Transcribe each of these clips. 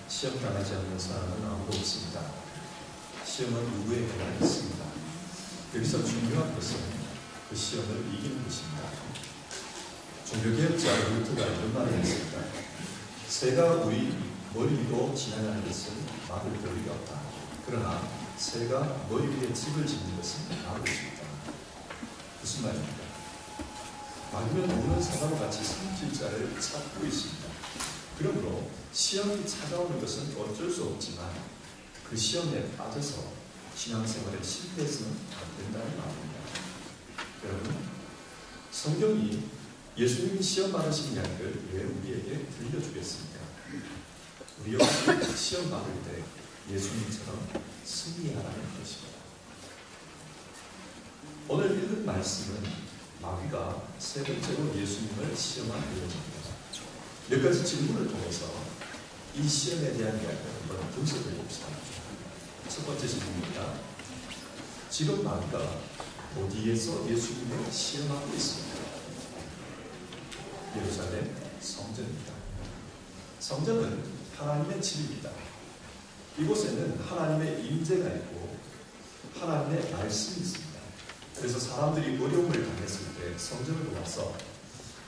시험 당하지 않는 사람은 아무도 없습니다. 시험은 누구에게나 있습니다. 여기서 중요한 것은 그 시험을 이기는 것입니다. 종교개혁자 루터가 이런 말을 했습니다. 새가 우리 머리 위로 지나가는 것은 막을 도리가 없다. 그러나 새가 머리 위에 집을 짓는 것은 막을 수 있다. 무슨 말입니까? 막으면 오는 사과와 같이 성질자를 찾고 있습니다. 그러므로 시험이 찾아오는 것은 어쩔 수 없지만 그 시험에 빠져서 신앙생활에 실패해서는 안 된다는 말입니다. 여러분, 성경이 예수님이 시험 받으신 이야기를 왜 우리에게 들려주겠습니까? 우리 역시 시험 받을 때 예수님처럼 승리하라는 것입니다. 오늘 읽은 말씀은 마귀가 세 번째로 예수님을 시험한 내용입니다. 몇 가지 질문을 통해서 이 시험에 대한 이야기를 한번 분석해 봅시다. 첫 번째 질문입니다. 지금 마귀가 어디에서 예수님을 시험하고 있습니까? 예루살렘 성전입니다. 성전은 하나님의 집입니다. 이곳에는 하나님의 임재가 있고 하나님의 말씀이 있습니다. 그래서 사람들이 어려움을 당했을 때 성전으로 와서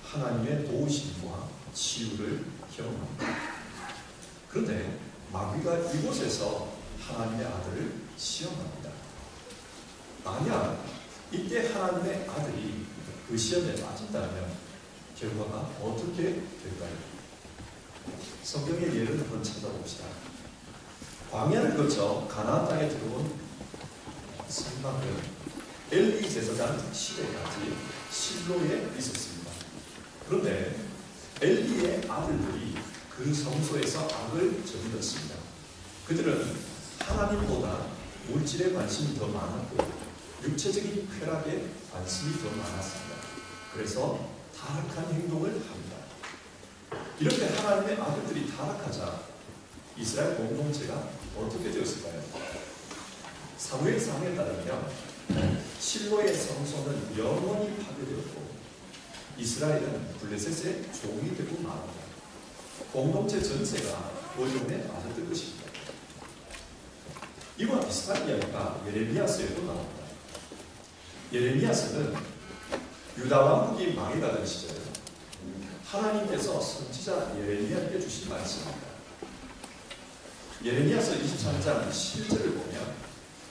하나님의 도우심과 치유를 경험합니다. 그런데 마귀가 이곳에서 하나님의 아들을 시험합니다. 만약 이때 하나님의 아들이 그 시험에 빠진다면 결과가 어떻게 될까요? 성경의 예를 한번 찾아봅시다. 광야를 거쳐 가나안 땅에 들어온 선박은 엘리 제사장 시대까지 실로에 있었습니다. 그런데 엘리의 아들들이 그 성소에서 악을 저질렀습니다. 그들은 하나님보다 물질에 관심이 더 많았고 육체적인 쾌락에 관심이 더 많았습니다. 그래서 타락한 행동을 합니다. 이렇게 하나님의 아들들이 타락하자 이스라엘 공동체가 어떻게 되었을까요? 사무엘상에 따르면 실로의 성소는 영원히 파괴되었고 이스라엘은 블레셋의 종이 되고 말합니다. 공동체 전체가 어려움에 빠졌던 것입니다. 이와 비슷한 이야기가 예레미야서에도 나옵니다. 예레미야서는 유다 왕국이 망해가던 시절 하나님께서 선지자 예레미야에게 주신 말씀입니다. 예레미야서 23장 7절을 보면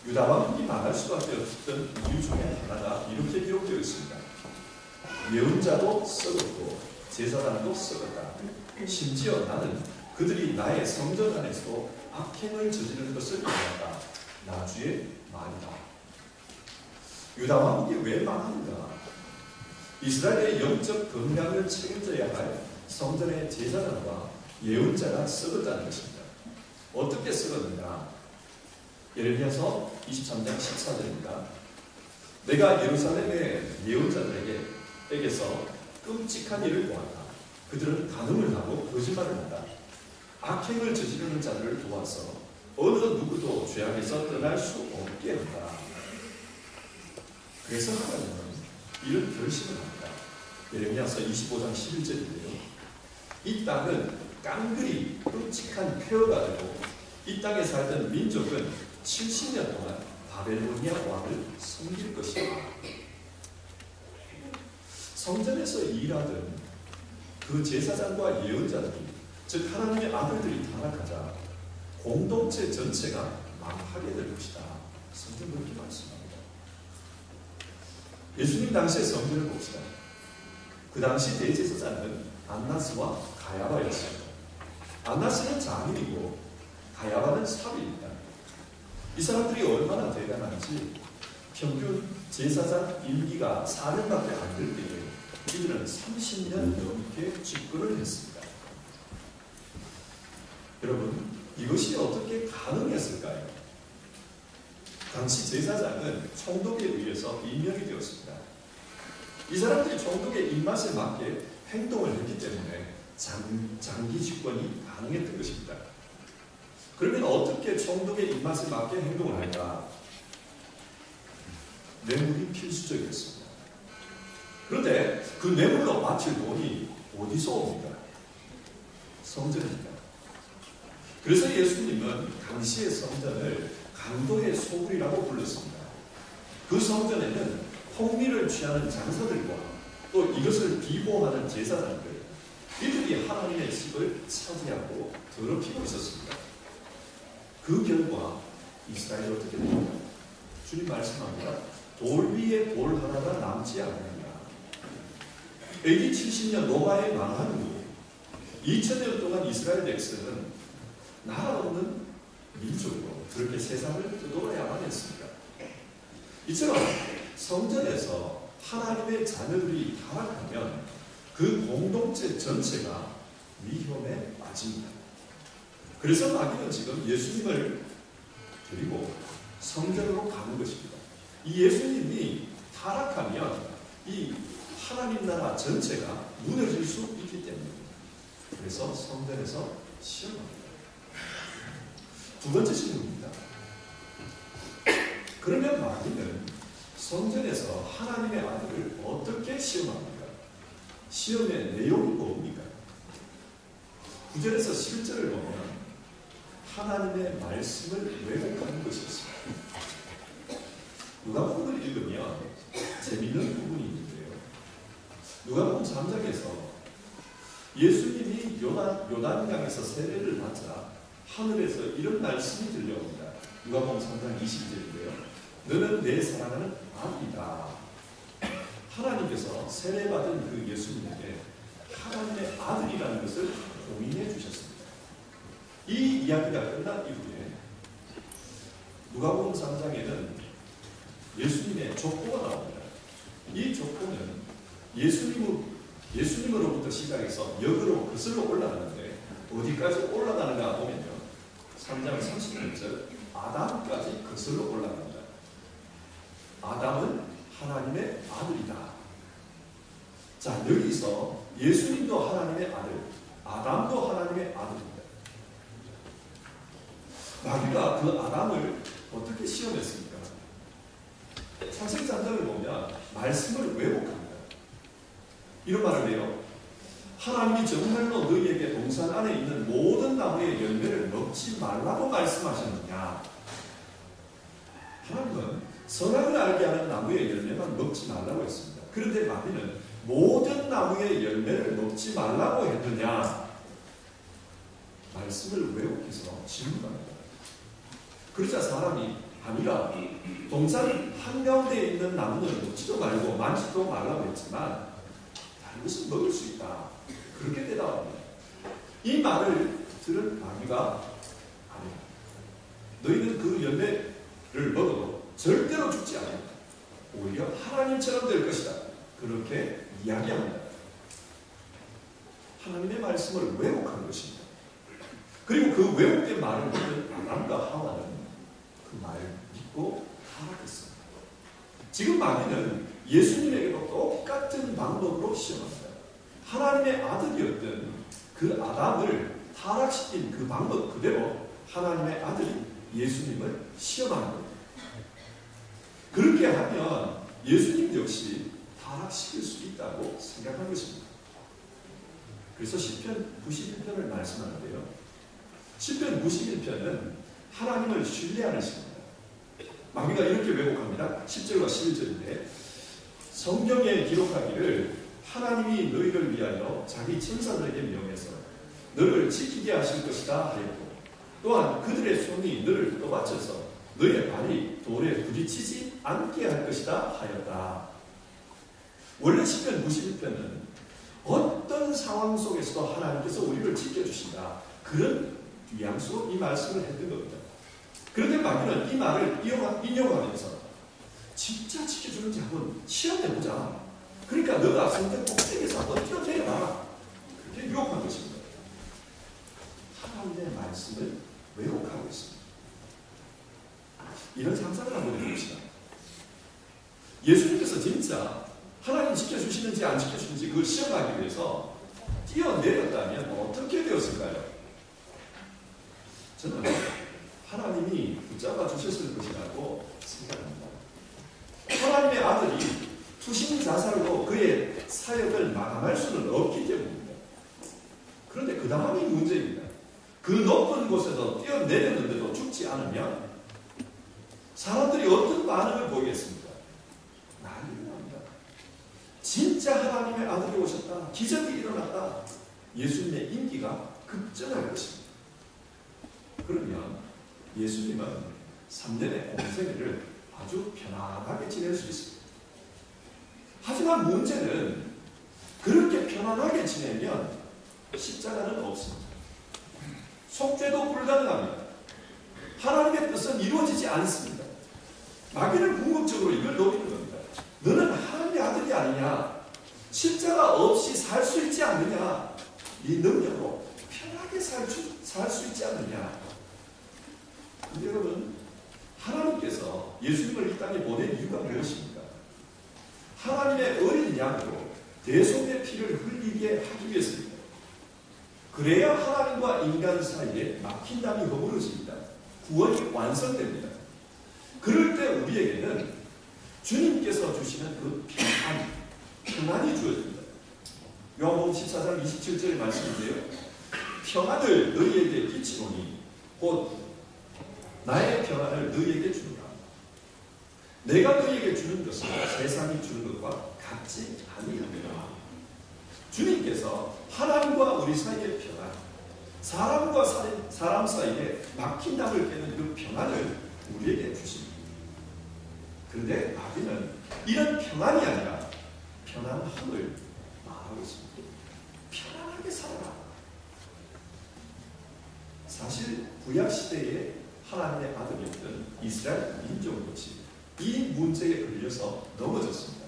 유다 왕국이 망할 수밖에 없었던 이유 중에 하나가 이렇게 기록되어 있습니다. 예언자도 썩었고 제사장도 썩었다. 심지어 나는 그들이 나의 성전 안에서도 악행을 저지르는 것을 보았다. 나주의 말이다. 유다 왕국이 왜 망하는가? 이스라엘의 영적 건강을 책임져야 할 성전의 제사장과 예언자가 썩었다는 것입니다. 어떻게 썩었는가? 예레미야서 23장 14절입니다. 내가 예루살렘의 예언자들에게서 끔찍한 일을 보았다. 그들은 간음을 하고 거짓말을 한다. 악행을 저지르는 자들을 도와서 어느 누구도 죄악에서 떠날 수 없게 한다. 그래서 하나님은 이런 결심을 합니다. 예레미야서 25장 11절인데요. 이 땅은 깡그리 끔찍한 폐허가 되고 이 땅에 살던 민족은 70년 동안 바벨로니아 왕을 섬길 것이다. 성전에서 일하던 그 제사장과 예언자들이, 즉 하나님의 아들들이 타락하자 공동체 전체가 망하게 될 것이다. 성경 그렇게 말씀합니다. 예수님 당시의 성전을 봅시다. 그 당시 대제사장은 안나스와 가야바였습니다. 안나스는 장인이고 가야바는 삽입니다. 이 사람들이 얼마나 대단한지 평균 제사장 임기가 4년밖에 안 될 때에 이들은 30년 넘게 집권을 했습니다. 여러분, 이것이 어떻게 가능했을까요? 당시 제사장은 총독에 의해서 임명이 되었습니다. 이 사람들이 총독의 입맛에 맞게 행동을 했기 때문에 장기 집권이 가능했던 것입니다. 그러면 어떻게 총독의 입맛에 맞게 행동을 할까? 뇌물이 필수적이었습니다. 그런데 그 뇌물로 바칠 돈이 어디서 옵니까? 성전입니다. 그래서 예수님은 당시의 성전을 강도의 소굴이라고 불렀습니다. 그 성전에는 폭리를 취하는 장사들과 또 이것을 비호하는 제사장들, 이들이 하나님의 집을 차지하고 더럽히고 있었습니다. 그 결과 이스라엘이 어떻게 됩니까? 주님 말씀합니다. 돌 위에 돌 하나가 남지 않느냐. AD 70년 노바에 망한 후 2000년 동안 이스라엘 백성은 나라 없는 민족으로 그렇게 세상을 떠돌아야만 했습니다. 이처럼 성전에서 하나님의 자녀들이 타락하면 그 공동체 전체가 위험에 빠집니다. 그래서 마귀는 지금 예수님을 데리고 성전으로 가는 것입니다. 이 예수님이 타락하면 이 하나님 나라 전체가 무너질 수 있기 때문입니다. 그래서 성전에서 시험합니다. 두 번째 질문입니다. 그러면 마귀는 성전에서 하나님의 아들을 어떻게 시험합니까? 시험의 내용이 뭡니까? 9절에서 11절을 보면 하나님의 말씀을 왜곡하는 것이었습니다. 누가복음을 읽으면 재미있는 부분이 있는데요. 누가복음 3장에서 예수님이 요단강에서 세례를 받자 하늘에서 이런 말씀이 들려옵니다. 누가복음 3장 20절인데요. 너는 내 사랑하는 아들이다. 하나님께서 세례받은 그 예수님에게 하나님의 아들이라는 것을 공인해 주셨습니다. 이 이야기가 끝난 이후에 누가복음 3장에는 예수님의 족보가 나옵니다. 이 족보는 예수님으로부터 시작해서 역으로 거슬러 올라가는데 어디까지 올라가는가 보면요. 3장 31절 아담까지 거슬러 올라갑니다. 아담은 하나님의 아들이다. 자, 여기서 예수님도 하나님의 아들, 아담도 하나님의 아들입니다. 마귀가 그 아담을 어떻게 시험했습니까? 창세기 3장을 보면 말씀을 왜곡합니다. 이런 말을 해요. 하나님이 정말로 너희에게 동산 안에 있는 모든 나무의 열매를 먹지 말라고 말씀하셨느냐? 하나님은 선악을 알게 하는 나무의 열매만 먹지 말라고 했습니다. 그런데 마귀는 모든 나무의 열매를 먹지 말라고 했느냐? 말씀을 왜곡해서 질문합니다. 그러자 사람이 아니라 동산 한가운데에 있는 나무는 먹지도 말고 만지도 말라고 했지만 다른 것은 먹을 수 있다. 그렇게 대답합니다. 이 말을 들은 마귀가 아니야. 너희는 그 열매를 먹어도 절대로 죽지 않는다. 오히려 하나님처럼 될 것이다. 그렇게 이야기합니다. 하나님의 말씀을 왜곡한 것입니다. 그리고 그 왜곡된 말을 듣는 아담과 하와는 그 말을 믿고 타락했습니다. 지금 마귀는 예수님에게도 똑같은 방법으로 시험합니다. 하나님의 아들이었던 그 아담을 타락시킨 그 방법 그대로 하나님의 아들이 예수님을 시험하는 겁니다. 그렇게 하면 예수님 역시 타락시킬 수 있다고 생각한 것입니다. 그래서 시편 91편을 말씀하는데요. 시편 91편은 하나님을 신뢰하는 시입니다. 마귀가 이렇게 왜곡합니다. 10절과 11절인데 성경에 기록하기를 하나님이 너희를 위하여 자기 천사들에게 명해서 너를 지키게 하실 것이다 하였고 또한 그들의 손이 너를 떠받쳐서 너의 발이 돌에 부딪히지 않게 할 것이다 하였다. 원래 시편 91편은 어떤 상황 속에서도 하나님께서 우리를 지켜주신다. 그런 뉘앙스로 이 말씀을 했던 겁니다. 그런데 마귀는 이 말을 인용하면서 진짜 지켜주는지 한번 시험해보자. 그러니까 너가 성전 꼭대기에서 한번 뛰어내려라. 그렇게 유혹한 것입니다. 하나님의 말씀을 왜곡하고 있습니다. 이런 상상을 한번 해봅시다. 예수님께서 진짜 하나님 지켜주시는지 안 지켜주시는지 그걸 시험하기 위해서 뛰어내렸다면 어떻게 되었을까요? 저는 하나님이 붙잡아 주셨을 것이라고 생각합니다. 하나님의 아들이 투신 자살로 그의 사역을 마감할 수는 없기 때문입니다. 그런데 그 다음이 문제입니다. 그 높은 곳에서 뛰어내렸는데도 죽지 않으면 사람들이 어떤 반응을 보이겠습니까? 난리가 납니다. 진짜 하나님의 아들이 오셨다. 기적이 일어났다. 예수님의 인기가 급증할 것입니다. 그러면 예수님은 3년의 공생애를 아주 편안하게 지낼 수 있습니다. 하지만 문제는 그렇게 편안하게 지내면 십자가는 없습니다. 속죄도 불가능합니다. 하나님의 뜻은 이루어지지 않습니다. 마귀는 궁극적으로 이걸 노리는 겁니다. 너는 하나님의 아들이 아니냐? 십자가 없이 살 수 있지 않느냐? 이 능력으로 편하게 살 수 있지 않느냐? 근데 여러분, 하나님께서 예수님을 이 땅에 보낸 이유가 무엇입니까? 하나님의 어린 양으로 대속의 피를 흘리게 하기 위해서입니다. 그래야 하나님과 인간 사이에 막힌 담이 허물어집니다. 구원이 완성됩니다. 그럴 때 우리에게는 주님께서 주시는 그 평안이 주어집니다. 요한복음 14장 27절의 말씀인데요. 평안을 너희에게 끼치노니 곧 나의 평안을 너희에게 주노라. 내가 너희에게 주는 것은 세상이 주는 것과 같지 아니하노라. 주님께서 하나님과 우리 사이의 평안, 사람과 사람 사이에 막힌 담을 깨는 그 평안을 우리에게 주십니다. 그런데 마귀는 이런 평안이 아니라 편안함을 말하고 있습니다. 편안하게 살아라. 사실 구약시대에 하나님의 아들이었던 이스라엘 민족이 이 문제에 걸려서 넘어졌습니다.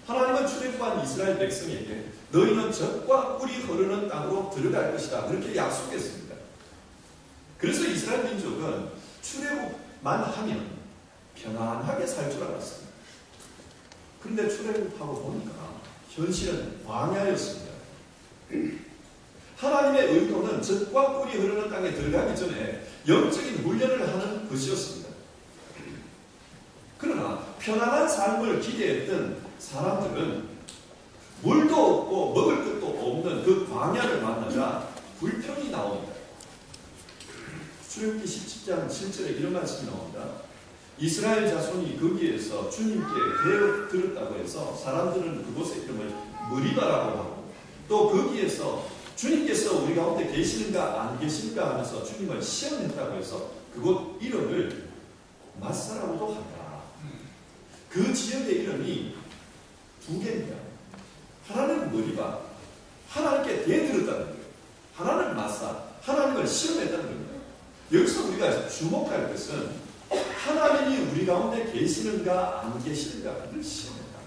하나님은 출애굽한 이스라엘 백성에게 너희는 젖과 꿀이 흐르는 땅으로 들어갈 것이다. 그렇게 약속했습니다. 그래서 이스라엘 민족은 출애굽만 하면 편안하게 살 줄 알았습니다. 그런데 출애굽하고 보니까 현실은 광야였습니다. 하나님의 의도는 젖과 꿀이 흐르는 땅에 들어가기 전에 영적인 훈련을 하는 것이었습니다. 그러나 편안한 삶을 기대했던 사람들은 물도 없고 먹을 것도 없는 그 광야를 만나자 불평이 나옵니다. 출애굽기 17장 7절에 이런 말씀이 나옵니다. 이스라엘 자손이 거기에서 주님께 들었다고 해서 사람들은 그곳의 이름을 머리바라고 하고 또 거기에서 주님께서 우리 가운데 계시는가 안 계시는가 하면서 주님을 시험했다고 해서 그곳 이름을 마사라고도 한다. 그 지역의 이름이 두 개입니다. 하나는 머리바, 하나님께 대들었다는 거예요. 하나는 마사, 하나님을 시험했다는 겁니다. 여기서 우리가 주목할 것은 하나님이 우리 가운데 계시는가 안 계시는가를 시험했다.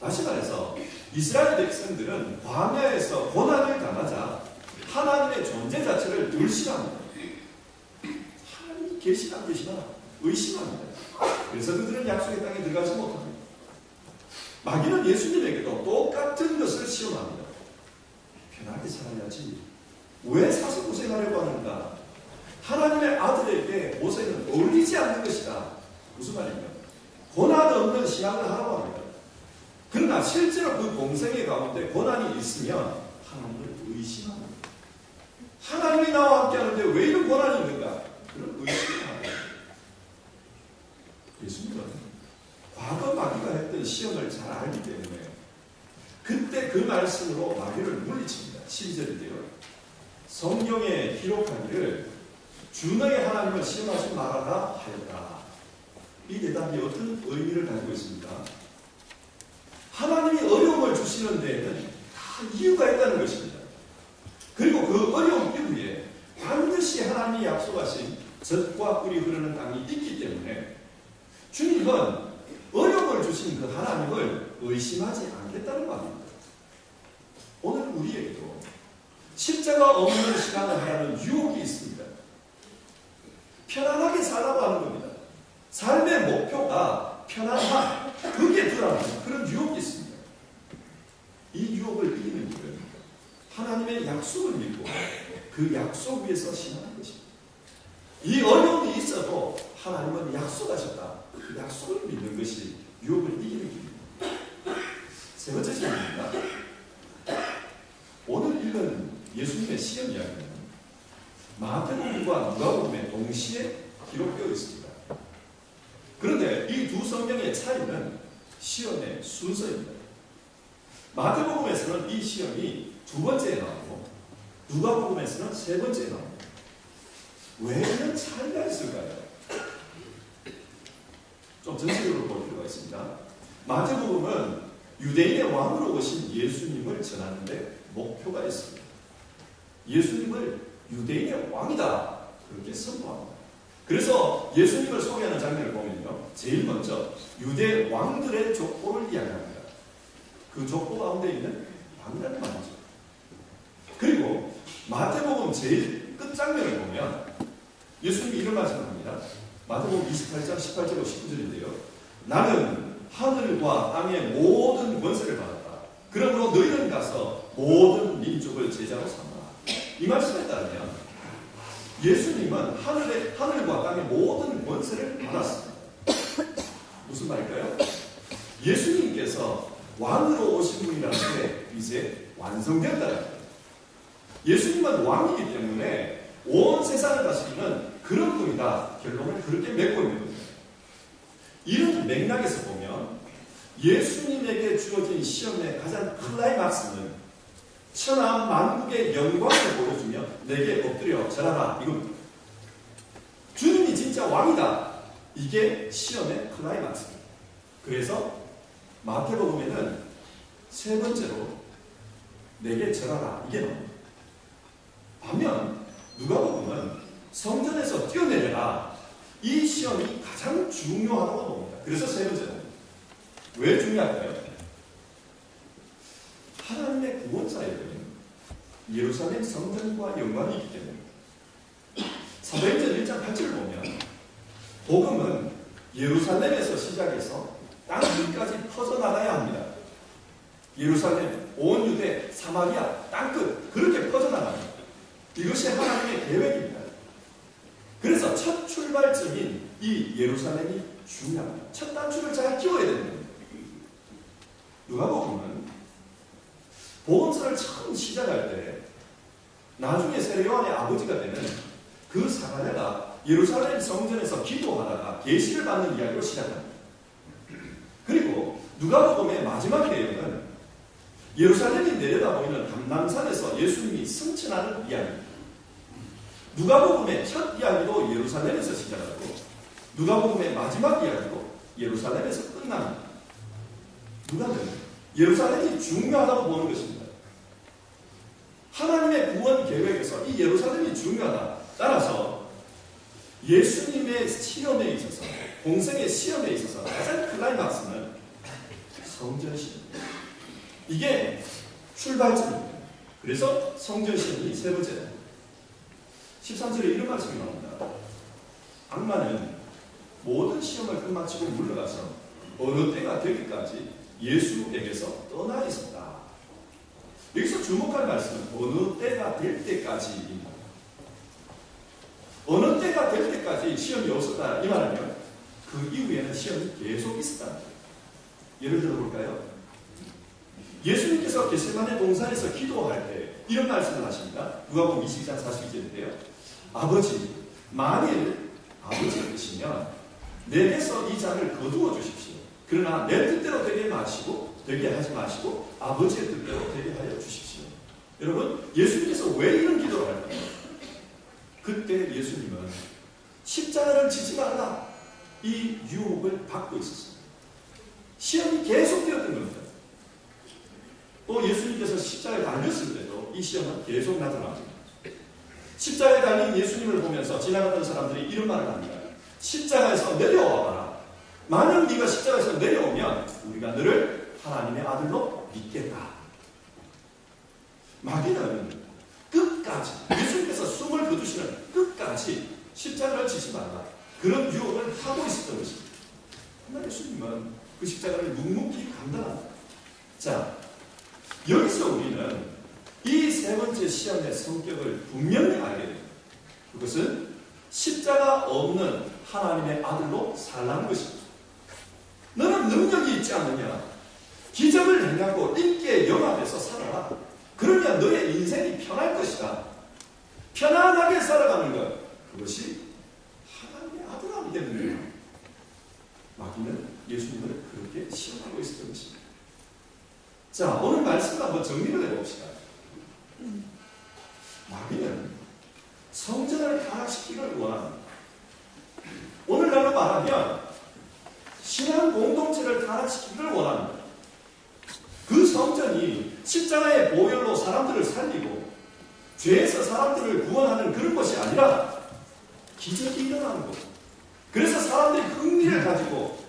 다시 말해서 이스라엘 백성들은 광야에서 고난을 당하자 하나님의 존재 자체를 불신합니다. 하나님이 계시나 안 계시나 의심합니다. 그래서 그들은 약속의 땅에 들어가지 못합니다. 마귀는 예수님에게도 똑같은 것을 시험합니다. 편하게 살아야지 왜 사서 고생하려고 하는가? 하나님의 아들에게 모세는 어울리지 않는 것이다. 무슨 말입니까? 고난 없는 신앙을 하라고 합니다. 그러나 실제로 그 공생애 가운데 고난이 있으면 하나님을 의심합니다. 하나님이 나와 함께 하는데 왜 이런 고난이 있는가? 그런 의심을 합니다. 예수님은 과거 마귀가 했던 시험을 잘 알기 때문에 그때 그 말씀으로 마귀를 물리칩니다. 12절인데요. 성경에 기록하기를 주 너의 하나님을 시험하지 말아라 하였다. 이 대답이 어떤 의미를 가지고 있습니까? 하나님이 어려움을 주시는 데에는 다 이유가 있다는 것입니다. 그리고 그 어려움 이후에 반드시 하나님이 약속하신 젖과 꿀이 흐르는 땅이 있기 때문에 주님은 어려움을 주신 그 하나님을 의심하지 않겠다는 말입니다. 오늘 우리에게도 십자가 없는 시간을 하라는 유혹이 있습니다. 편안하게 살라고 하는 겁니다. 삶의 목표가 편안함, 거기에 들어가는 그런 유혹이 있습니다. 이 유혹을 이기는 길은 하나님의 약속을 믿고 그 약속 위에서 신앙하는 것입니다. 이 어려움이 있어도 하나님은 약속하셨다. 그 약속을 믿는 것이 유혹을 이기는 길입니다. 세 번째 질문입니다. 오늘 읽은 예수님의 시험 이야기는 마태복음과 누가복음에 동시에 기록되어 있습니다. 그런데 이 두 성경의 차이는 시험의 순서입니다. 마태복음에서는 이 시험이 두 번째에 나오고 누가복음에서는 세 번째에 나옵니다. 왜 이런 차이가 있을까요? 좀 전체적으로 볼 필요가 있습니다. 마태복음은 유대인의 왕으로 오신 예수님을 전하는데 목표가 있습니다. 예수님을 유대인의 왕이다 그렇게 선포합니다. 그래서 예수님을 소개하는 장면을 보면요, 제일 먼저 유대 왕들의 족보를 이야기합니다. 그 족보 가운데 있는 왕이라는 말이죠. 그리고 마태복음 제일 끝장면을 보면 예수님이 이런 말씀을 합니다. 마태복음 28장 18절로 19절인데요. 나는 하늘과 땅의 모든 권세를 받았다. 그러므로 너희는 가서 모든 민족을 제자로 삼아라. 이 말씀에 따르면 예수님은 하늘과 땅의 모든 권세를 받았습니다. 무슨 말일까요? 예수님께서 왕으로 오신 분이라는 게 이제 완성되었다는 거예요. 예수님은 왕이기 때문에 온 세상을 다스리는 그런 분이다. 결론을 그렇게 맺고 있는 겁니다. 이런 맥락에서 보면 예수님에게 주어진 시험의 가장 클라이막스는 천하 만국의 영광을 보여주며 내게 엎드려 절하라 이겁니다. 주님이 진짜 왕이다. 이게 시험의 클라이막스입니다. 그래서 마태복음에는 세 번째로 내게 절하라 이게 나옵니다. 반면 누가복음은 성전에서 뛰어내려라 이 시험이 가장 중요하다고 봅니다. 그래서 세 번째는 왜 중요할까요? 하나님의 구원자에게는 예루살렘 성전과 연관이 있기 때문에 사도행전 1장 8절을 보면 복음은 예루살렘에서 시작해서 땅 끝까지 퍼져나가야 합니다. 예루살렘, 온 유대, 사마리아, 땅끝 그렇게 퍼져나갑니다. 이것이 하나님의 계획입니다. 그래서 첫 출발점인 이 예루살렘이 중요합니다. 첫 단추를 잘 끼워야 됩니다. 누가복음은 복음서를 처음 시작할 때 나중에 세례 요한의 아버지가 되는 그 사가랴가 예루살렘 성전에서 기도하다가 계시를 받는 이야기로 시작합니다. 그리고 누가복음의 마지막 내용은 예루살렘이 내려다보이는 감람산에서 예수님이 승천하는 이야기입니다. 누가복음의 첫 이야기도 예루살렘에서 시작하고 누가복음의 마지막 이야기도 예루살렘에서 끝납니다. 누가는 예루살렘이 중요하다고 보는 것입니다. 하나님의 구원 계획에서 이 예루살렘이 중요하다. 따라서 예수님의 시험에 있어서 공생의 시험에 있어서 가장 클라이막스는 성전시입니다. 이게 출발점입니다. 그래서 성전시험이 세 번째입니다. 13절에 이런 말씀이 나옵니다. 악마는 모든 시험을 끝마치고 물러가서 어느 때가 되기까지 예수에게서 떠나 있었다. 여기서 주목할 말씀은 어느 때가 될 때까지입니다. 어느 때가 될 때까지 시험이 없었다. 이 말하면 그 이후에는 시험이 계속 있었다. 예를 들어 볼까요? 예수님께서 겟세마네 동산에서 기도할 때 이런 말씀을 하십니다. 누가복음 22장 42절인데요. 아버지, 만일 아버지의 뜻이면 내게서 이 잔을 거두어 주십시오. 그러나 내 뜻대로 되게 하지 마시고 아버지의 뜻대로 되게 하여 주십시오. 여러분, 예수님께서 왜 이런 기도를 할까요? 그때 예수님은 십자가를 지지 말라 이 유혹을 받고 있었습니다. 시험이 계속되었던 겁니다. 또 예수님께서 십자가에 달렸을 때도 이 시험은 계속 나타납니다. 십자가에 달린 예수님을 보면서 지나가던 사람들이 이런 말을 합니다. 십자가에서 내려와봐라. 만약 네가 십자가에서 내려오면 우리가 너를 하나님의 아들로 믿겠다. 마귀는 끝까지 예수님께서 숨을 거두시는 끝까지 십자가를 지지 말라. 그런 유혹을 하고 있었던 것입니다. 그러나 예수님은 그 십자가를 묵묵히 감당합니다. 자, 여기서 우리는 이 세 번째 시험의 성격을 분명히 알게 됩니다. 그것은 십자가 없는 하나님의 아들로 살라는 것입니다. 너는 능력이 있지 않느냐? 기적을 행하고 인기에 영합해서 살아라. 그러면 너의 인생이 편할 것이다. 편안하게 살아가는 것, 그것이 하나님의 아들함이 되는 거예요. 마귀는 예수님을 그렇게 시험하고 있었던 것입니다. 자, 오늘 말씀을 한번 정리를 해봅시다. 마귀는 성전을 타락시키기를 원합니다. 오늘날로 말하면 신앙 공동체를 타락시키기를 원합니다. 그 성전이 십자가의 보혈로 사람들을 살리고 죄에서 사람들을 구원하는 그런 것이 아니라 기적이 일어나는 것. 그래서 사람들이 흥미를 가지고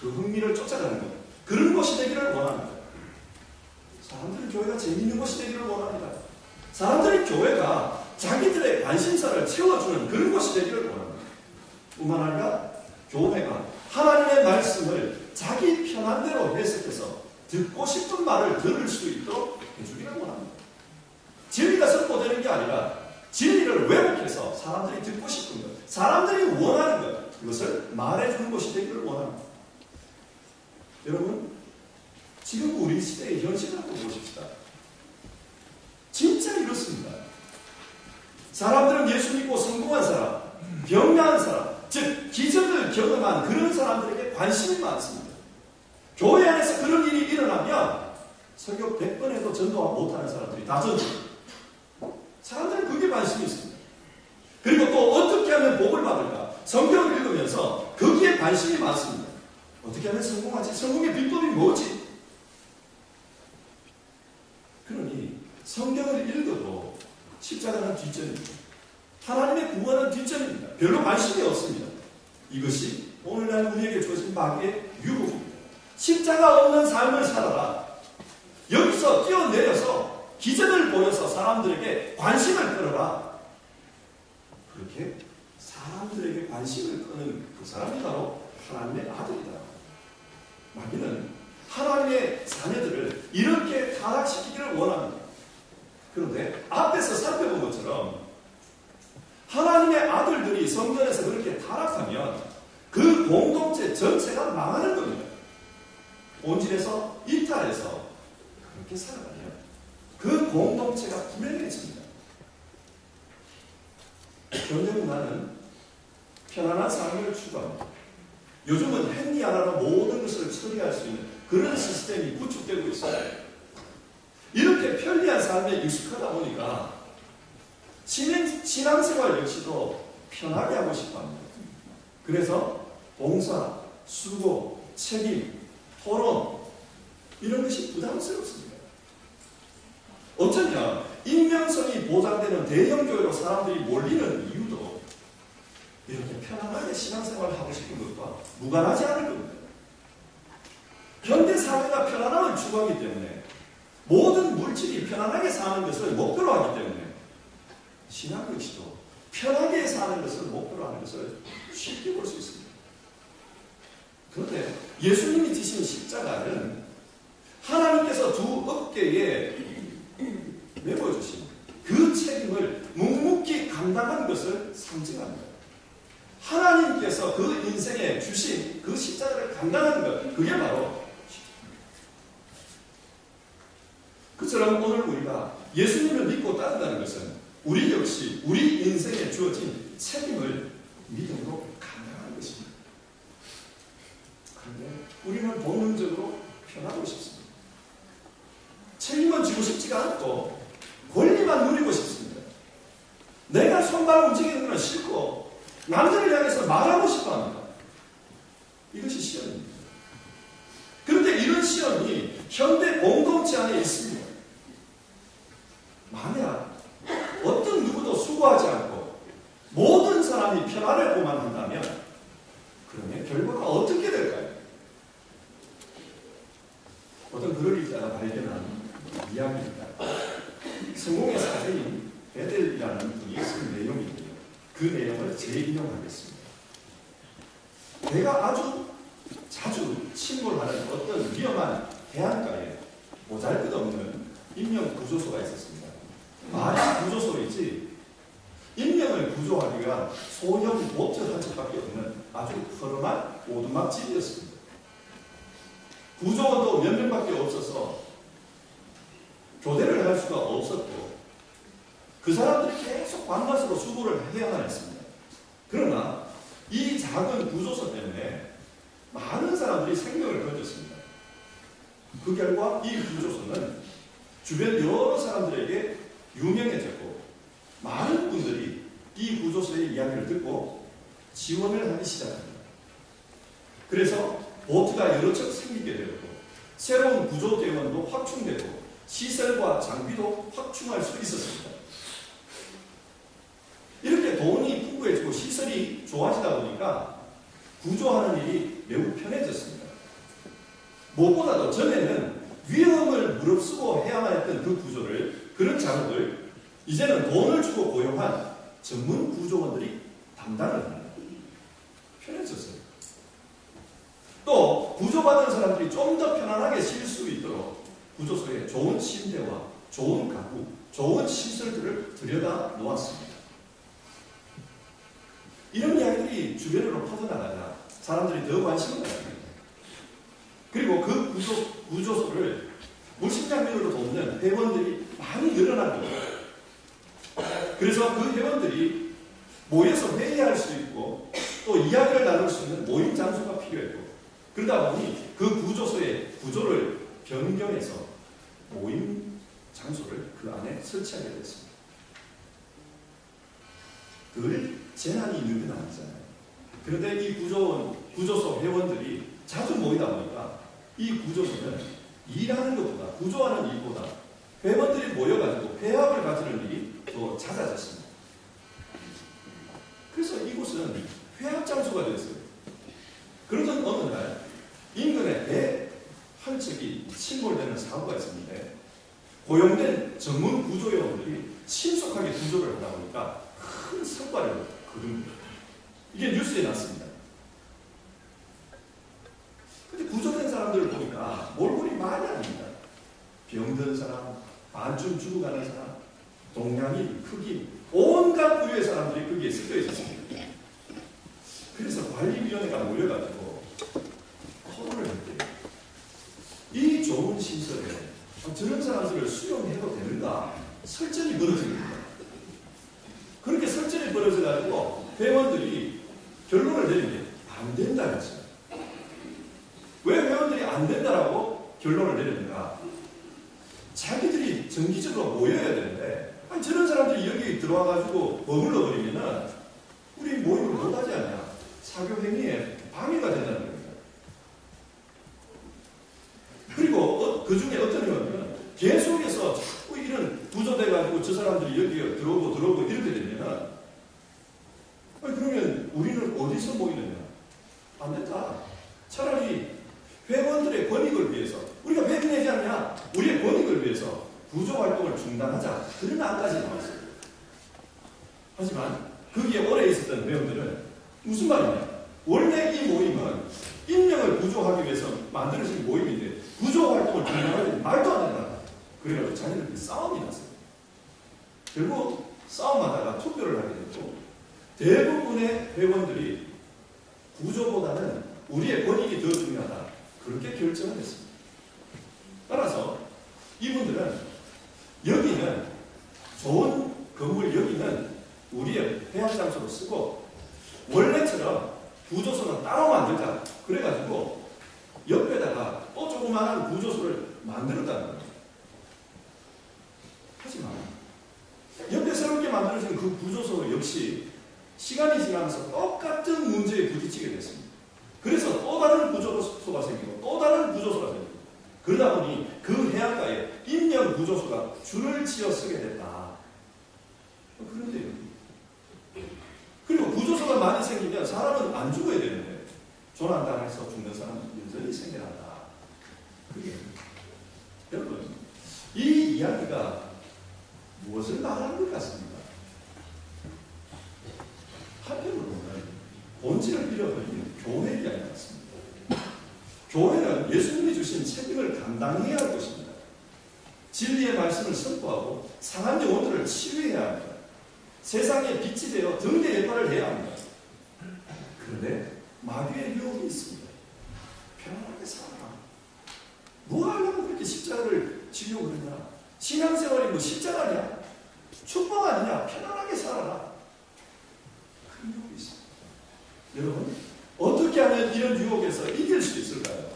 그 흥미를 쫓아가는 것. 그런 것이 되기를 원합니다. 사람들은 교회가 재미있는 것이 되기를 원합니다. 사람들이 교회가 자기들의 관심사를 채워주는 그런 것이 되기를 원합니다. 뿐만 아니라 교회가 하나님의 말씀을 자기 편한 대로 해석해서 듣고 싶은 말을 들을 수 있도록 해주기를 원합니다. 진리가 선포되는 게 아니라 진리를 왜곡해서 사람들이 듣고 싶은 것, 사람들이 원하는 것, 그것을 말해주는 것이 되기를 원합니다. 여러분, 지금 우리 시대의 현실을 한번 보십시다. 진짜 이렇습니다. 사람들은 예수 믿고 성공한 사람, 병나은 사람, 즉 기적을 경험한 그런 사람들에게 관심이 많습니다. 교회 안에서 그런 일이 일어나면 설교 100번 해도 전도 못하는 사람들이 다 전도. 사람들은 그게 관심이 있습니다. 그리고 또 어떻게 하면 복을 받을까? 성경을 읽으면서 거기에 관심이 많습니다. 어떻게 하면 성공하지? 성공의 비법이 뭐지? 그러니 성경을 읽어도 십자가는 뒷전입니다. 하나님의 구원은 뒷전입니다. 별로 관심이 없습니다. 이것이 오늘날 우리에게 주어진 마귀의 유혹입니다. 십자가 없는 삶을 살아라. 여기서 뛰어내려서 기적을 보여서 사람들에게 관심을 끌어라. 그렇게 사람들에게 관심을 끄는 그 사람이 바로 하나님의 아들이다. 마귀는 하나님의 자녀들을 이렇게 타락시키기를 원합니다. 그런데 앞에서 살펴본 것처럼 하나님의 아들들이 성전에서 그렇게 타락하면 그 공동체 전체가 망하는 겁니다. 본질에서 이탈해서 그렇게 살아가면 그 공동체가 불행해집니다. 현대 문화는 편안한 삶을 추구합니다. 요즘은 행위 하나로 모든 것을 처리할 수 있는 그런 시스템이 구축되고 있어요. 이렇게 편리한 삶에 익숙하다 보니까 신앙생활 역시도 편하게 하고 싶어 합니다. 그래서 봉사, 수고, 책임, 토론 이런 것이 부담스럽습니다. 어쩌면 익명성이 보장되는 대형교회로 사람들이 몰리는 이유도 이렇게 편안하게 신앙생활을 하고 싶은 것과 무관하지 않을 겁니다. 현대사회가 편안함을 추구하기 때문에 모든 물질이 편안하게 사는 것을 목표로 하기 때문에 신앙 역시도 편하게 사는 것을 목표로 하는 것을 쉽게 볼 수 있습니다. 그런데 예수님이 지신 십자가는 하나님께서 두 어깨에 메워주신 그 책임을 묵묵히 감당한 것을 상징합니다. 하나님께서 그 인생에 주신 그 십자가를 감당하는 것, 그게 바로 그처럼 오늘 우리가 예수님을 믿고 따른다는 것은 우리 역시 우리 인생에 주어진 책임을 믿음으로 감당하는 것입니다. 그런데 우리는 본능적으로 편하고 싶습니다. 책임은 지고 싶지가 않고 권리만 누리고 싶습니다. 내가 손발 움직이는 건 싫고 남들을 향해서 말하고 싶어 합니다. 이것이 시험입니다. 그런데 이런 시험이 현대 공동체 안에 있습니다. 만약 어떤 누구도 수고하지 않고 모든 사람이 편안하고만 한다면 그러면 결과가 어떻게 될까요? 어떤 글을 읽다가 발견한 이야기입니다. 성공의 사제인 베델이라는 분이 쓴 내용인데요. 그 내용을 재인용하겠습니다. 배가 아주 자주 침몰하는 어떤 위험한 해안가에 보잘것없는 인명 구조소가 있었습니다. 말이 구조소이지 인명을 구조하기 위한 소형 보트 한 척밖에 없는 아주 허름한 오두막집이었습니다. 구조원도 몇 명밖에 없어서 교대를 할 수가 없었고 그 사람들이 계속 밤낮으로 수고를 해야만 했습니다. 그러나 이 작은 구조소 때문에 많은 사람들이 생명을 건졌습니다. 그 결과 이 구조소는 주변 여러 사람들에게 유명해졌고 많은 분들이 이 구조소의 이야기를 듣고 지원을 하기 시작합니다. 그래서 보트가 여러 척 생기게 되었고 새로운 구조대원도 확충되고 시설과 장비도 확충할 수 있었습니다. 이렇게 돈이 풍부해지고 시설이 좋아지다 보니까 구조하는 일이 매우 편해졌습니다. 무엇보다도 전에는 위험을 무릅쓰고 해야만 했던 그 구조를, 그런 작업을 이제는 돈을 주고 고용한 전문 구조원들이 담당을 합니다. 편해졌어요. 또 구조받은 사람들이 좀 더 편안하게 쉴 수 있도록 구조소에 좋은 침대와 좋은 가구, 좋은 시설들을 들여다 놓았습니다. 이런 이야기들이 주변으로 퍼져나가자 사람들이 더 관심을 가집니다. 그리고 그 구조소를 물심장면으로 돕는 회원들이 많이 늘어난 겁니다. 그래서 그 회원들이 모여서 회의할 수 있고 또 이야기를 나눌 수 있는 모임 장소가 필요했고, 그러다 보니 그 구조소의 구조를 변경해서 모임 장소를 그 안에 설치하게 됐습니다. 늘 재난이 있는 건 아니잖아요. 그런데 이 구조소 회원들이 자주 모이다 보니까 이 구조소는 일하는 것보다, 구조하는 일보다 회원들이 모여가지고 회합을 가지는 일이 더 잦아졌습니다. 그래서 이곳은 회합 장소가 되었어요. 그러던 어느 날 인근에 배 한 척이 침몰되는 사고가 있었는데 고용된 전문 구조요원들이 신속하게 구조를 하다 보니까 큰 성과를 거둔 거예요. 이게 뉴스에 났습니다. 근데 구조된 사람들을 보니까 몰골이 많이 아닙니다. 병든 사람, 반쯤 죽어가는 사람, 동양인, 흑인, 온갖 부류의 사람들이 거기에 섞여 있었습니다. 그래서 관리위원회가 모여가지고 토론을 했대요. 이 좋은 시설에 저런 사람들을 수용해도 되는가? 설전이 벌어집니다. 그렇게 설전이 벌어져가지고 회원들이 결론을 내린 게 안 된다 했어요. 왜 회원들이 안 된다라고 결론을 내렸는가? 자기들이 정기적으로 모여야 되는데, 아니, 저런 사람들이 여기 들어와가지고 머물러 버리면은 우리 모임을 못하지 않냐? 사교행위에 방해가 된다는 겁니다. 그리고 그 중에 어떤 회원들은 계속해서 자꾸 이런 구조돼가지고 저 사람들이 여기 들어오고 이렇게 되면은, 아니, 그러면 우리는 어디서 모이느냐? 안 된다. 차라리 회원들의 권익을 위해서, 우리가 회비내지 않냐? 우리의 권익을 위해서 구조활동을 중단하자. 그런 안까지 나왔어요. 하지만 거기에 오래 있었던 회원들은 무슨 말이냐? 원래 이 모임은 인명을 구조하기 위해서 만들어진 모임인데 구조활동을 중단하는 말도 안 된다. 그래가지고 자기들끼리 싸움이 났어요. 결국 싸움하다가 투표를 하게 됐고, 대부분의 회원들이 구조보다는 우리의 권익이 더 중요하다. 그렇게 결정을 했습니다. 따라서 이분들은 여기는 좋은 건물, 여기는 우리의 회합 장소로 쓰고 원래처럼 구조소는 따로 만들자. 그래가지고 옆에다가 또 조그마한 구조소를 만들었다는 거예요. 하지만 옆에 새롭게 만들어진 그 구조소 역시 시간이 지나면서 똑같은 문제에 부딪히게 됐습니다. 그래서 또 다른 구조소가 생기고 또 다른 구조소가 생기고, 그러다 보니 그 해안가에 인명 구조소가 줄을 지어 서게 됐다. 그런데요. 그리고 구조소가 많이 생기면 사람은 안 죽어야 되는데 조난당해서 죽는 사람은 여전히 생겨난다. 그게 여러분, 이 이야기가 무엇을 말하는 것 같습니까? 한편으로는 본질을 잃어버린 교회 이야기 같습니다. 교회는 예수님이 주신 책임을 감당해야 할 것입니다. 진리의 말씀을 선포하고 상한 영혼들을 치유해야 합니다. 세상에 빛이 되어 등대 역할을 해야 합니다. 그런데 마귀의 유혹이 있습니다. 편안하게 살아라. 뭐 하려고 그렇게 십자가를 지려고 그러냐? 신앙생활이 뭐 십자가냐? 축복 아니냐? 편안하게 살아라. 그런 유혹이 있습니다. 여러분, 어떻게 하면 이런 유혹에서 이길 수 있을까요?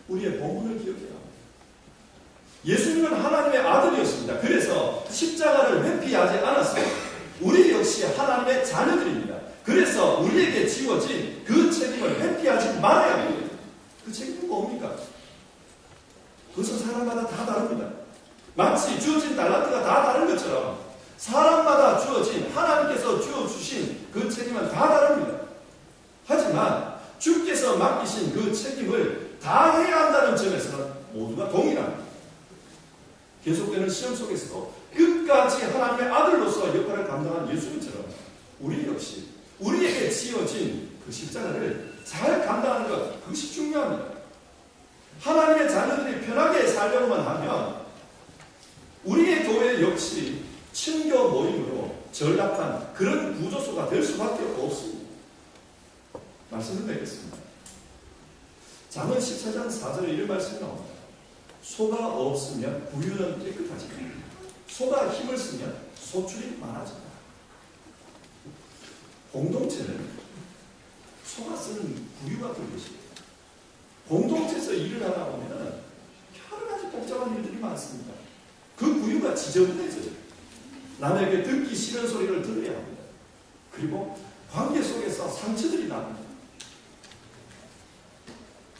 우리의 본분을 기억해야 합니다. 예수님은 하나님의 아들이었습니다. 그래서 십자가를 회피하지 않았어요. 우리 역시 하나님의 자녀들입니다. 그래서 우리에게 지워진 그 책임을 회피하지 말아야 합니다. 그 책임은 뭡니까? 그것은 사람마다 다 다릅니다. 마치 주어진 달란트가 다 다른 것처럼 사람마다 주어진 하나님께서 주어주신 그 책임은 다 다릅니다. 하지만 주께서 맡기신 그 책임을 다 해야 한다는 점에서는 모두가 동일합니다. 계속되는 시험 속에서도 끝까지 하나님의 아들로서 역할을 감당한 예수님처럼 우리 역시 우리에게 지어진 그 십자가를 잘 감당하는 것, 그것이 중요합니다. 하나님의 자녀들이 편하게 살려고만 하면 우리의 교회 역시 친교 모임으로 전락한 그런 구조소가 될 수밖에 없습니다. 말씀을 드리겠습니다. 잠언 14장 4절에 이런 말씀이 나옵니다. 소가 없으면 구유는 깨끗하지. 소가 힘을 쓰면 소출이 많아진다. 공동체는 소가 쓰는 구유 같은 것입니다. 공동체에서 일을 하다 보면 여러 가지 복잡한 일들이 많습니다. 그 구유가 지저분해져요. 남에게 듣기 싫은 소리를 들어야 합니다. 그리고 관계 속에서 상처들이 납니다.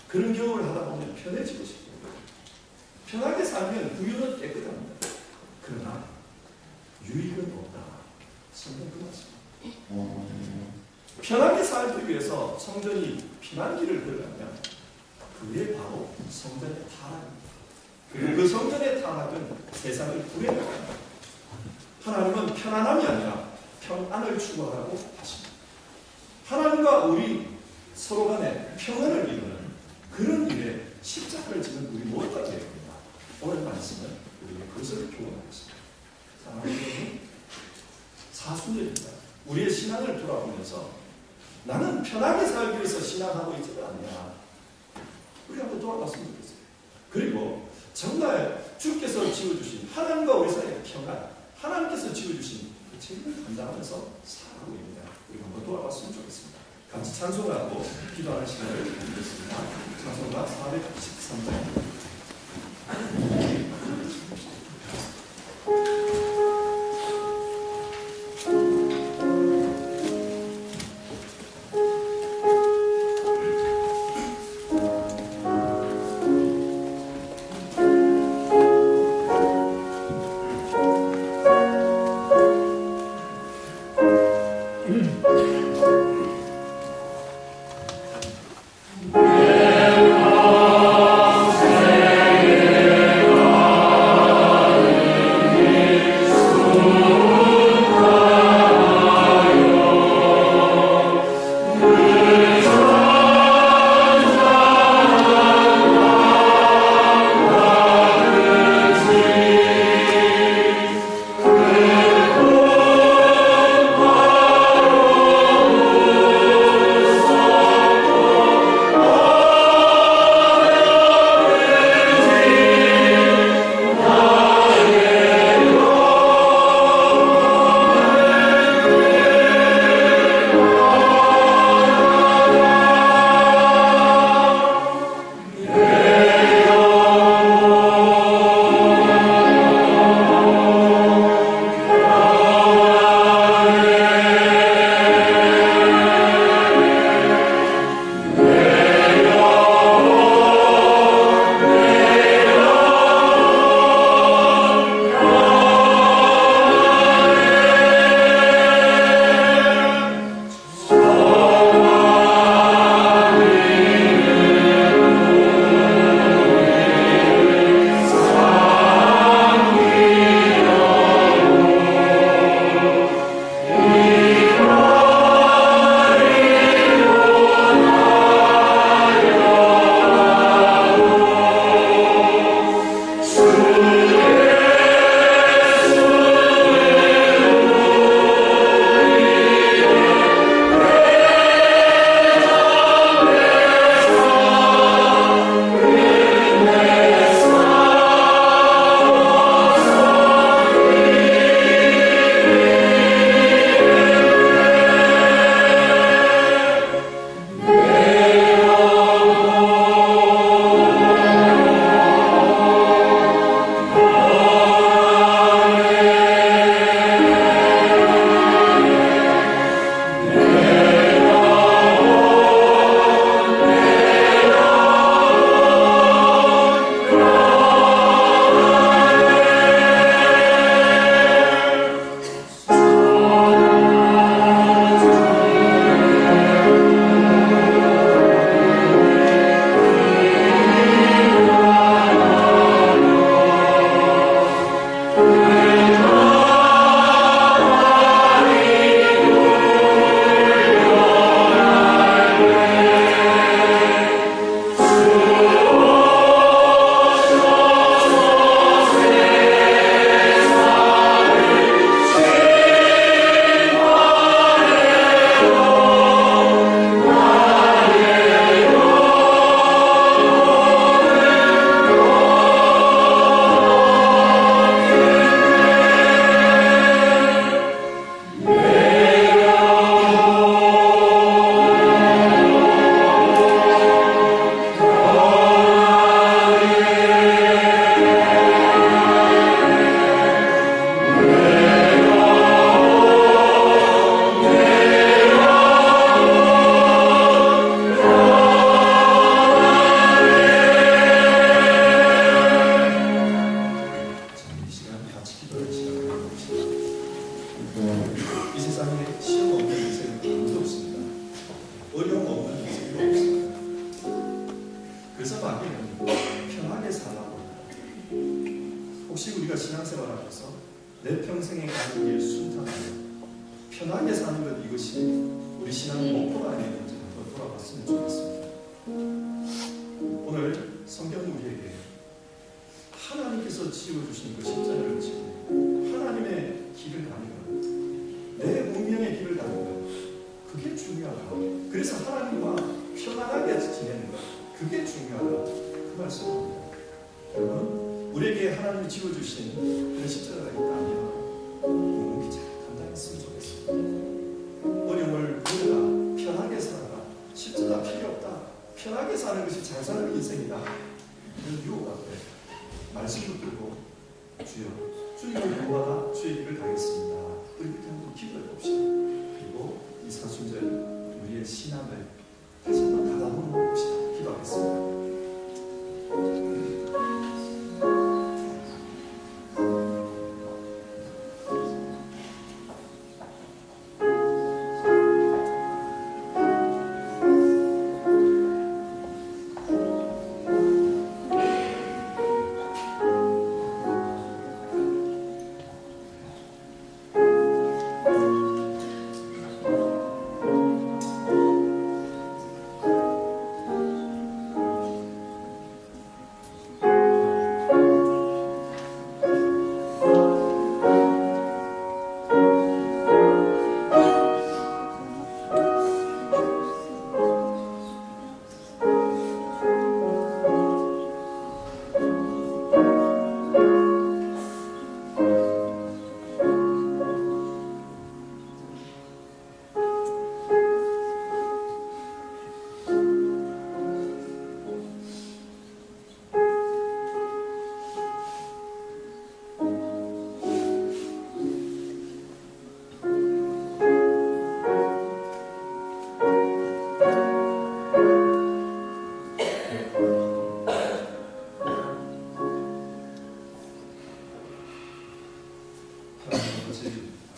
그런 경험을 하다 보면 편해지고 싶어요. 편하게 살면 구유는 깨끗합니다. 그러나 유익은 없다. 성경 그 말씀. 편하게 살기 위해서 성전이 피난 길을 걸어가면 그게 바로 성전의 타락입니다. 그리고 그 성전의 타락은 세상을 불행하게 하나님은 편안함이 아니라 평안을 추구하라고 하십니다. 하나님과 우리 서로 간에 평안을 이루는 그런 일에 십자가를 지는 우리 모두가 되어야 합니다. 오늘 말씀은 우리에게 그것을 교훈하겠습니다. 사랑하는 여러분, 사순절입니다. 우리의 신앙을 돌아보면서 나는 편하게 살기 위해서 신앙하고 있지는 않냐. 우리 한번 돌아봤으면 좋겠어요. 그리고 정말 주께서 지어주신 하나님과 우리 사이의 평안, 하나님께서 지어주신 그 책임을 감당하면서 살아가고 있느냐. 우리 한번 돌아봤으면 좋겠습니다. 같이 찬송하고 기도하는 시간을 갖겠습니다. 찬송가 413장. 생명에 가는 길 순탄하여 편하게 사는 것, 이것이 우리 신앙의 목표가 아니었는지 한번 돌아봤으면 좋겠습니다. 오늘 성경은 우리에게 하나님께서 지어주신 그 십자가를 지고 하나님의 길을 가는 것, 내 운명의 길을 가는 것, 그게 중요하다. 그래서 하나님과 편안하게 지내는 것, 그게 중요하다. 그 말씀입니다. 여러분, 우리에게 하나님이 지어주신 그런 십자가가 있다면 묵묵히 잘 감당했으면 좋겠습니다. 어려움을 우리가 편하게 살아라, 십자가 필요 없다, 편하게 사는 것이 잘 사는 인생이다, 이런 유혹 앞에 말씀 붙들고 주여 주님을 구하다 주의 길을 가겠습니다. 이렇게 한번 기도해 봅시다. 그리고 이 사순절 우리의 신앙을 다시 한번 다듬어 봅시다. 기도하겠습니다.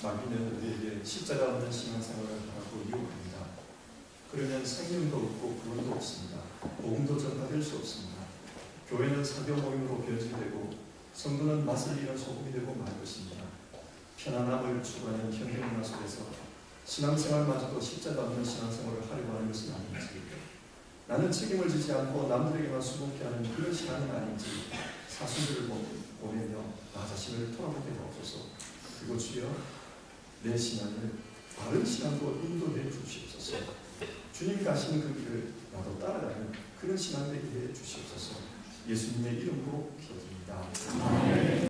마귀는 우리에게 십자가 없는 신앙생활을 하라고 유혹합니다. 그러면 생명도 없고 구원도 없습니다. 복음도 전파될 수 없습니다. 교회는 사교 모임으로 변질되고 성도는 맛을 잃은 소금이 되고 말 것입니다. 편안함을 추구하는 현대문화 속에서 신앙생활마저도 십자가 없는 신앙생활을 하려고 하는 것은 아닌지, 나는 책임을 지지 않고 남들에게만 수복해 하는 그런 신앙은 아닌지 사순절을 보내며 나 자신을 돌아보게 하옵소서. 그리고 주여 내 신앙을 바른 신앙으로 인도해 주시옵소서. 주님 가시는 그 길을 나도 따라가는 그런 신앙 되게 해 주시옵소서. 예수님의 이름으로 기도드립니다.